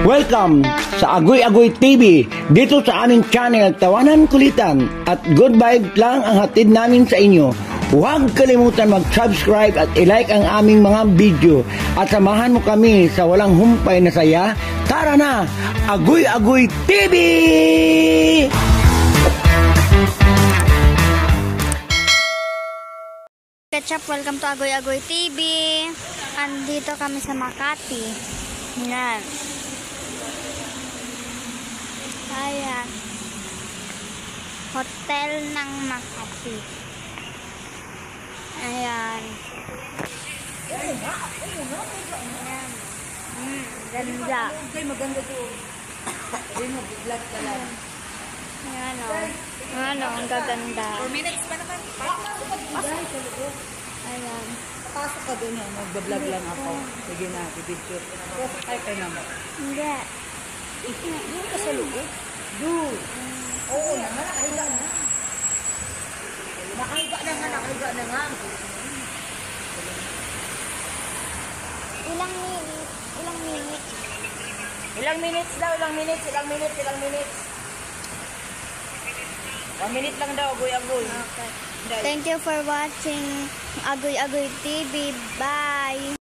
Welcome sa Agoy Agoy TV. Dito sa aming channel, tawanan kulitan at good vibe lang ang hatid namin sa inyo. Huwag kalimutan mag-subscribe at i-like ang aming mga video at samahan mo kami sa walang humpay na saya. Tara na, Agoy Agoy TV! Ketchup, welcome to Agoy Agoy TV. Andito kami sa Makati. Yan. Ayan. Hotel ng Makati. Ayan. Ayan. Ganda. Okay, maganda to. Hindi mo, vlog ka lang. Ayan o. Ayan o, ang gaganda. 4 minutes pa naman. Pasok sa loob. Ayan. Pasok ka dun yan. Mag-vlog lang ako. Sige na, bibidyo. Ay, kayo naman. Hindi. Doon ka sa loob. Doon. Oo naman, nakahiga na. Nakahiga na nga, nakahiga na nga. Ilang minutes? Ilang minutes? Ilang minutes daw, ilang minutes. 1 minute lang daw, agoy-agoy. Okay. Thank you for watching Agoy Agoy TV. Bye!